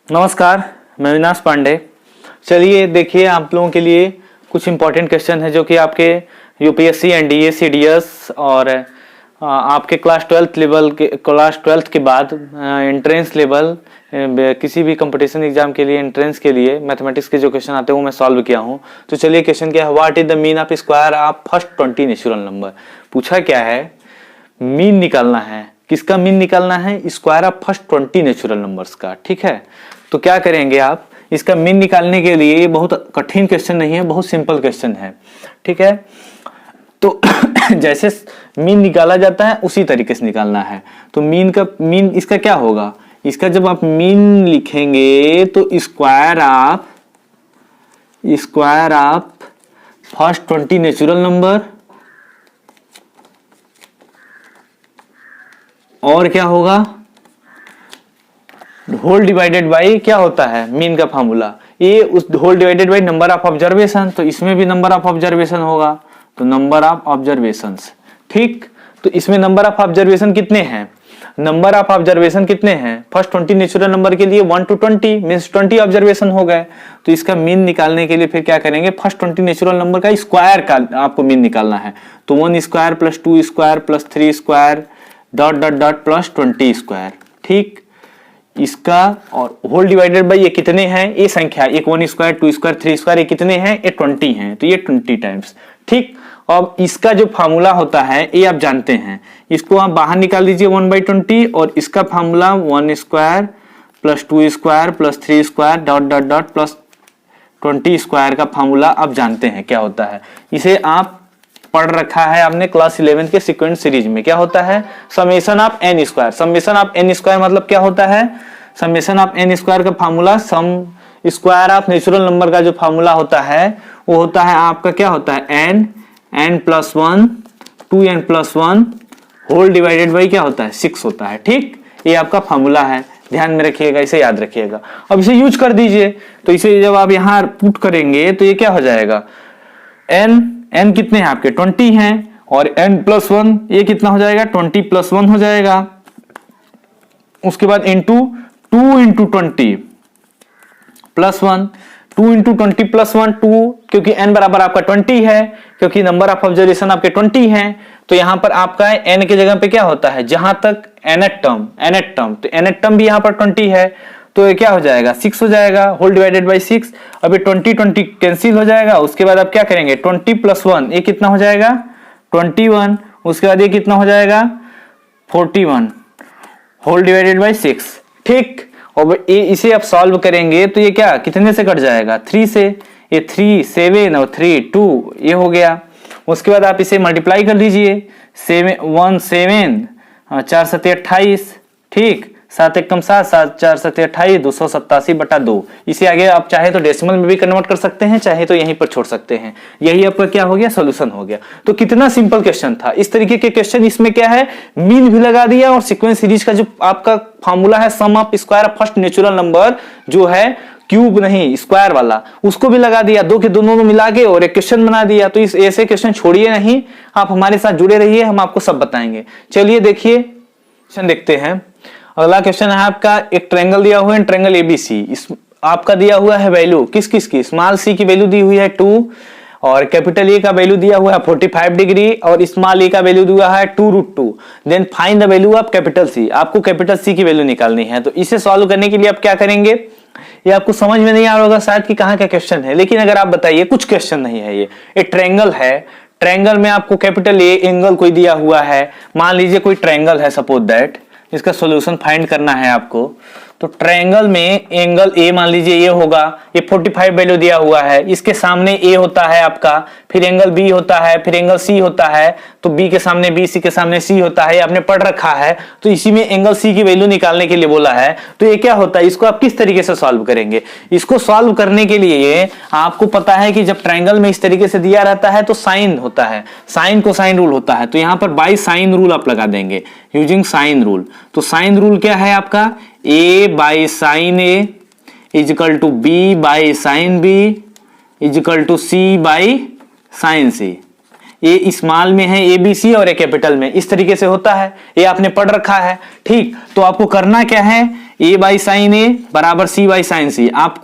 नमस्कार, मैं विनाश पांडे। चलिए देखिए, आप लोगों के लिए कुछ इम्पोर्टेंट क्वेश्चन है जो कि आपके यूपीएससी, एनडीए, सीडीएस और आपके क्लास ट्वेल्थ के बाद एंट्रेंस लेवल किसी भी कंपटीशन एग्जाम के लिए एंट्रेंस के लिए मैथमेटिक्स के जो क्वेश्चन आते हैं वो मैं सॉल्व किया हूँ। तो चलिए, क्वेश्चन क्या है, what is the mean of square of first 20 natural number. पूछा क्या है, मीन निकालना है। किसका मीन निकालना है? Square of first 20 natural numbers का। ठीक है, तो क्या करेंगे आप, इसका मीन निकालने के लिए, ये बहुत कठिन क्वेश्चन नहीं है, बहुत सिंपल क्वेश्चन है। ठीक है, तो जैसे मीन निकाला जाता है उसी तरीके से निकालना है। तो मीन इसका क्या होगा, इसका जब आप मीन लिखेंगे तो square of first 20 natural number और क्या होगा, होल डिवाइडेड बाई क्या होता है मीन का फार्मूला, ये उस whole divided by number of observation. तो इसमें भी नंबर ऑफ ऑब्जर्वेशन होगा, तो नंबर ऑफ ऑब्जर्वेशंस। ठीक, तो इसमें नंबर ऑफ ऑब्जर्वेशन कितने हैं, नंबर ऑफ ऑब्जर्वेशन कितने हैं फर्स्ट 20 नेचुरल नंबर के लिए 1 to 20 मींस 20 ऑब्जर्वेशन हो गए। तो इसका मीन निकालने के लिए फिर क्या करेंगे, फर्स्ट 20 नेचुरल नंबर का स्क्वायर का आपको मीन निकालना है। तो 1 square plus 2 square plus 3 square dot dot dot plus 20 square. ठीक, इसका और होल डिवाइडेड बाई ये कितने हैं, ये संख्या, एक 1 स्क्वायर 2 स्क्वायर 3 स्क्वायर, ये कितने हैं, ये 20 हैं, तो ये 20 टाइम्स। ठीक, अब इसका जो फार्मूला होता है ये आप जानते हैं, इसको आप बाहर निकाल दीजिए 1/20 और इसका formula 1 square plus 2 square plus 3 square dot dot dot plus 20 square का फार्मूला आप जानते हैं क्या होता है। इसे आप पढ़ रखा है आपने क्लास 11 के सीक्वेंस सीरीज में। क्या होता है, summation of n square. Summation of n square मतलब क्या होता है, समेशन ऑफ एन स्क्वायर का formula sum square of natural number का जो फार्मूला होता है वो होता है आपका क्या होता है, n plus 1 2n plus 1 whole divided by क्या होता है 6 होता है। ठीक, ये आपका फार्मूला है, ध्यान में रखिएगा, इसे याद रखिएगा। अब इसे यूज कर दीजिए, तो इसे जब आप यहां पुट करेंगे तो ये क्या हो जाएगा, n कितने हैं आपके 20 हैं और n प्लस 1 ये कितना हो जाएगा 20 प्लस 1 हो जाएगा। उसके बाद into 2 into 20 plus 1, 2 into 20 plus 1 2, क्योंकि n बराबर आपका 20 है, क्योंकि नंबर ऑफ ऑब्जर्वेशन आपके 20 हैं, तो यहां पर आपका n के जगह पे क्या होता है, जहां तक nth टर्म तो nth टर्म भी यहां पर 20 है, तो ये क्या हो जाएगा 6 हो जाएगा, होल डिवाइडेड बाई 6। अब ये 20 कैंसिल हो जाएगा। उसके बाद आप क्या करेंगे, 20 प्लस 1 ये कितना हो जाएगा 21, उसके बाद ये कितना हो जाएगा 41 होल डिवाइडेड बाई 6। ठीक, और इसे आप सॉल्व करेंगे तो ये क्या कितने से कट जाएगा, 3 से, ये 3 7 और 3 2 ये हो गया। उसके बाद आप इसे मल्टीप्लाई कर लीजिए, 7 1 7 4 7 28, ठीक, 7 1 7 7 4 7 28 287/2। इसे आगे आप चाहे तो डेसिमल में भी कन्वर्ट कर सकते हैं, चाहे तो यहीं पर छोड़ सकते हैं। यही आपका क्या हो गया, सॉल्यूशन हो गया। तो कितना सिंपल क्वेश्चन था। इस तरीके के क्वेश्चन इसमें क्या है, मीन भी लगा दिया और सीक्वेंस सीरीज का जो आपका फार्मूला है sum of square of first natural number जो है क्यूब नहीं स्क्वायर वाला, उसको भी लगा दिया, दो के दोनों को मिला के और एक क्वेश्चन बना दिया। तो इस ऐसे क्वेश्चन छोड़िए नहीं, आप हमारे साथ जुड़े रहिए, हम आपको सब बताएंगे। चलिए देखिए क्वेश्चन देखते हैं। अगला क्वेश्चन है आपका, एक ट्रायंगल दिया हुआ है, ट्रायंगल एबीसी। इस आपका दिया हुआ है वैल्यू किस किस की, स्मॉल सी की वैल्यू दी हुई है 2 और कैपिटल ए का वैल्यू दिया हुआ है 45 डिग्री और स्मॉल ए का वैल्यू दिया है 2√2। Then find the value of capital C. आपको कैपिटल सी की वैल्यू निकालनी है। तो इसे सॉल्व करने के लिए आप क्या करेंगे, ये आपको समझ में नहीं आ रहा होगा शायद कि कहाँ का क्वेश्चन है, लेकिन अगर आप बताइए कुछ क्वेश्चन नहीं है, ये ट्रायंगल है। ट्रायंगल में आपको कैपिटल ए एंगल कोई दिया हुआ है, मान लीजिए कोई ट्रायंगल है सपोज दैट, इसका सॉल्यूशन फाइंड करना है आपको। तो ट्रायंगल में एंगल ए मान लीजिए ये होगा, ये 45 वैल्यू दिया हुआ है, इसके सामने ए होता है आपका, फिर एंगल बी होता है, फिर एंगल सी होता है, तो बी के सामने बी, सी के सामने सी होता है, आपने पढ़ रखा है। तो इसी में एंगल सी की वैल्यू निकालने के लिए बोला है। तो ये क्या होता है, इसको आप किस तरीके से सॉल्व करेंगे, इसको सॉल्व करने के लिए आपको पता है कि जब ट्रायंगल में इस तरीके से दिया रहता है तो साइन होता है, साइन कोसाइन रूल होता है। तो यहाँ पर बाई साइन रूल आप लगा देंगे यूजिंग साइन रूल। तो साइन रूल क्या है आपका, a by sine A is equal to B by sine B is equal to C by sine C. ये स्मॉल में है एबीसी और ए कैपिटल में, इस तरीके से होता है, ये आपने पढ़ रखा है। ठीक, तो आपको करना क्या है, ए बाई साइन ए बराबर सी बाई साइन सी। आपको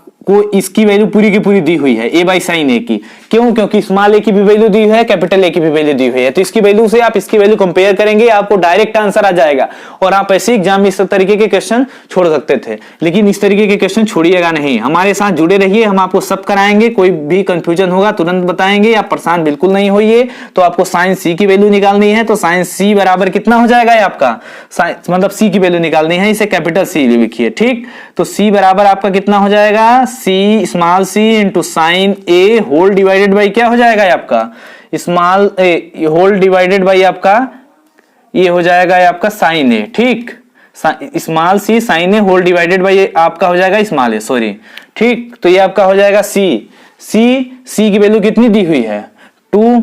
इसकी वैल्यू पूरी की पूरी दी हुई है ए बाई साइन ए की। क्यों? क्योंकि स्मॉल ए की भी वैल्यू दी हुई है, कैपिटल ए की भी वैल्यू दी हुई है। तो इसकी वैल्यू से आप इसकी वैल्यू कंपेयर करेंगे, आपको डायरेक्ट आंसर आ जाएगा। और आप ऐसे एग्जाम में इस तरीके के क्वेश्चन छोड़ सकते थे, लेकिन इस तरीके के क्वेश्चन छोड़िएगा नहीं। हमारे साथ जुड़े रहिए, हम आपको सब कराएंगे। कोई भी कंफ्यूजन होगा तुरंत बताएंगे, आप परेशान बिल्कुल नहीं होइए। तो आपको साइन सी की वैल्यू निकालनी है, तो साइन सी बराबर कितना हो जाएगा आपका, मतलब सी की वैल्यू निकालनी है, इसे कैपिटल सी लिखिए। ठीक, तो सी बराबर आपका कितना हो जाएगा, C small C into sine A whole divided by क्या हो जाएगा आपका, small A whole divided by आपका ये हो जाएगा आपका साइन ए। ठीक, small C sine A whole divided by आपका हो जाएगा स्मॉल ए, सॉरी। ठीक, तो ये आपका हो जाएगा सी की वैल्यू कितनी दी हुई है, 2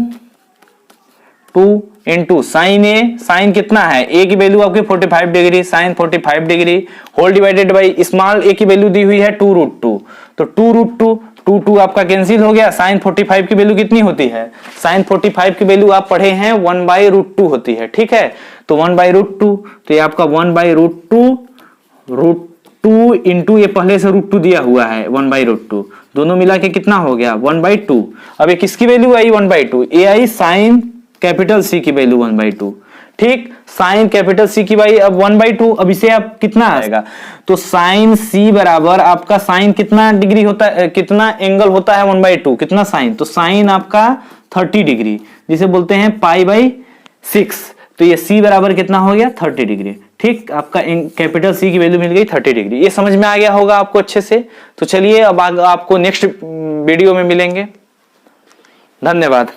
इंटू साइन ए, साइन कितना है, ए की वैल्यू आपकी 45 degree, sine 45 degree whole divided by small A की वैल्यू दी हुई है 2√2, तो 2√2 आपका कैंसिल हो गया। साइन 45 की वैल्यू कितनी होती है, साइन 45 की वैल्यू आप पढ़े हैं 1/√2 होती है। ठीक है, तो 1/√2, तो ये आपका 1/√2 इंटू ये पहले से √2 दिया हुआ है 1/√2, दोनों मिला के कितना हो गया 1/2। अब ये किसकी वैल्यू आई 1/2, ए आई साइन कैपिटल सी की वैल्यू 1/2। ठीक, साइन कैपिटल सी की वैल्यू अब 1/2। अब इसे आप कितना आएगा, तो साइन सी बराबर आपका साइन कितना डिग्री होता है, कितना एंगल होता है 1/2, कितना साइन, तो साइन आपका 30 डिग्री, जिसे बोलते हैं π/6। तो ये सी बराबर कितना हो गया 30 डिग्री। ठीक, आपका कैपिटल सी की वैल्यू मिल गई 30 डिग्री। ये समझ में आ गया होगा आपको अच्छे से। तो चलिए अब आपको नेक्स्ट वीडियो में मिलेंगे। धन्यवाद।